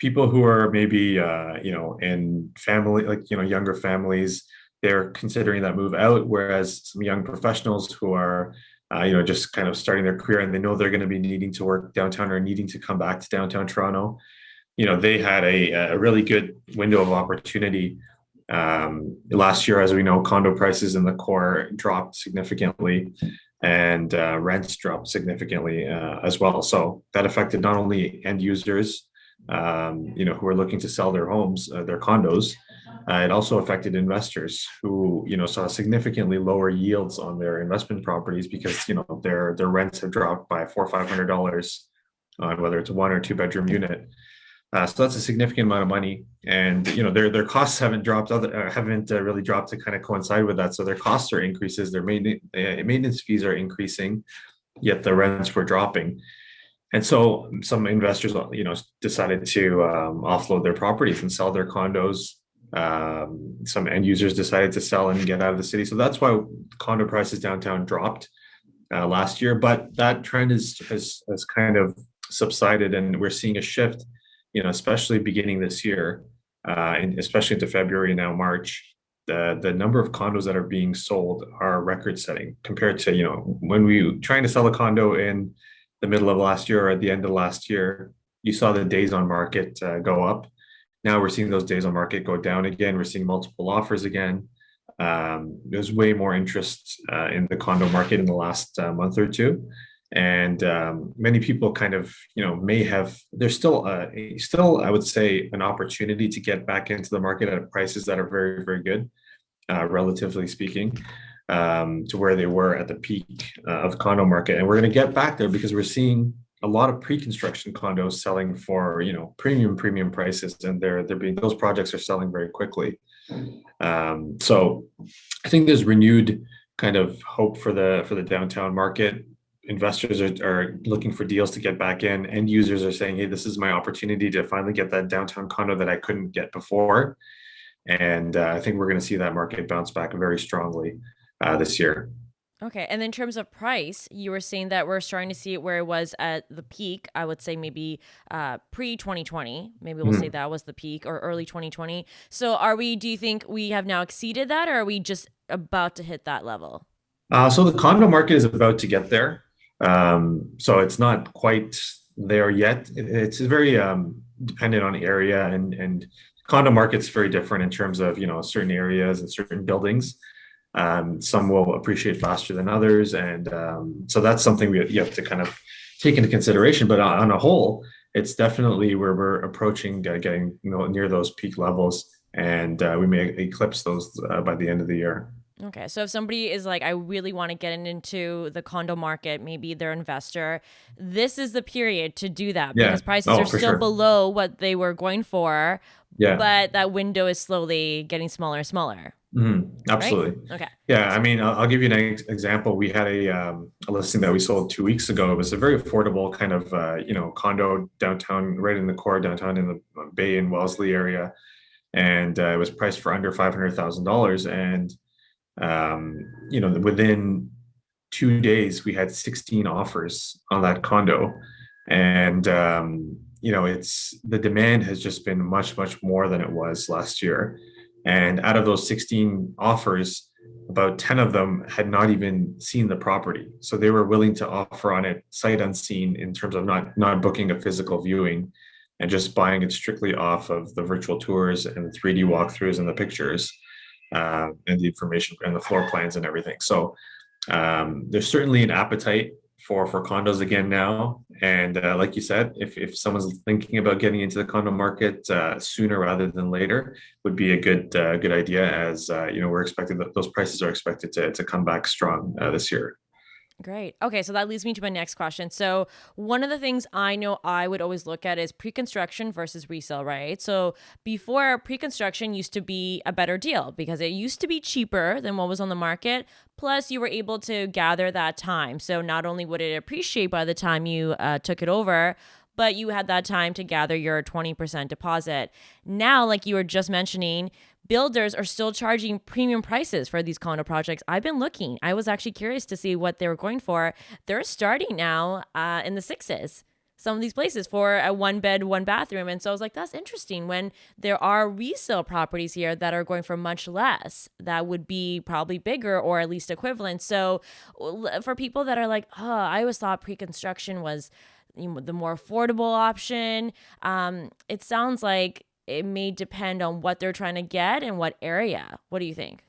people who are maybe in family, like younger families, they're considering that move out, whereas some young professionals who are just kind of starting their career and they know they're going to be needing to work downtown or needing to come back to downtown Toronto, they had a really good window of opportunity. Last year, as we know, condo prices in the core dropped significantly, and rents dropped significantly as well. So that affected not only end users, who are looking to sell their homes, their condos. It also affected investors who, saw significantly lower yields on their investment properties because, their rents have dropped by $400 or $500 on whether it's a 1 or 2 bedroom unit. So that's a significant amount of money, and their costs haven't dropped, haven't really dropped to kind of coincide with that. So their costs are increases, their maintenance fees are increasing, yet the rents were dropping. And so some investors, decided to offload their properties and sell their condos. Some end users decided to sell and get out of the city. So that's why condo prices downtown dropped last year. But that trend has kind of subsided, and we're seeing a shift, especially beginning this year, and especially into February, now March. The number of condos that are being sold are record setting compared to, when we were trying to sell a condo in the middle of last year or at the end of last year, you saw the days on market go up. Now we're seeing those days on market go down again. We're seeing multiple offers again. There's way more interest in the condo market in the last month or two, and many people kind of may have. There's still I would say an opportunity to get back into the market at prices that are very, very good, relatively speaking, to where they were at the peak of the condo market. And we're going to get back there because we're seeing a lot of pre-construction condos selling for premium prices, and those projects are selling very quickly. So I think there's renewed kind of hope for the downtown market. Investors are looking for deals to get back in. End users are saying, hey, this is my opportunity to finally get that downtown condo that I couldn't get before. And I think we're going to see that market bounce back very strongly this year. Okay. And in terms of price, you were saying that we're starting to see it where it was at the peak. I would say maybe pre 2020. Maybe we'll say Mhm. that was the peak or early 2020. So do you think we have now exceeded that, or are we just about to hit that level? So the condo market is about to get there. So it's not quite there yet. It's very dependent on area, and condo market's very different in terms of certain areas and certain buildings. Some will appreciate faster than others, and so that's something you have to kind of take into consideration. But on a whole, it's definitely where we're approaching getting near those peak levels, and we may eclipse those by the end of the year. Okay, so if somebody is like, I really want to get into the condo market, maybe they're an investor, this is the period to do that Yeah. because prices are Oh, for still sure. below what they were going for, Yeah. but that window is slowly getting smaller and smaller, right? Absolutely. Okay. Yeah. I So, mean, I'll give you an example. We had a listing that we sold 2 weeks ago. It was a very affordable kind of, condo downtown, right in the core downtown in the Bay and Wellesley area. And it was priced for under $500,000. And, within 2 days, we had 16 offers on that condo. And, it's the demand has just been much, much more than it was last year. And out of those 16 offers, about 10 of them had not even seen the property. So they were willing to offer on it sight unseen in terms of not booking a physical viewing and just buying it strictly off of the virtual tours and the 3D walkthroughs and the pictures, and the information and the floor plans and everything. So there's certainly an appetite for condos again now. And like you said, if someone's thinking about getting into the condo market sooner rather than later, would be a good idea. As we're expecting that those prices are expected to come back strong this year. great. Okay, so that leads me to my next question. So, one of the things I know I would always look at is pre-construction versus resale, right? So, before pre-construction used to be a better deal because it used to be cheaper than what was on the market. Plus, you were able to gather that time. So, not only would it appreciate by the time you took it over, but you had that time to gather your 20% deposit. Now, like you were just mentioning, builders are still charging premium prices for these condo projects. I've been looking. I was actually curious to see what they were going for. They're starting now in the sixes. some of these places for a one bed, one bathroom. And so I was like, that's interesting when there are resale properties here that are going for much less, that would be probably bigger or at least equivalent. So for people that are like, oh, I always thought pre-construction was the more affordable option, it sounds like it may depend on what they're trying to get and what area. What do you think?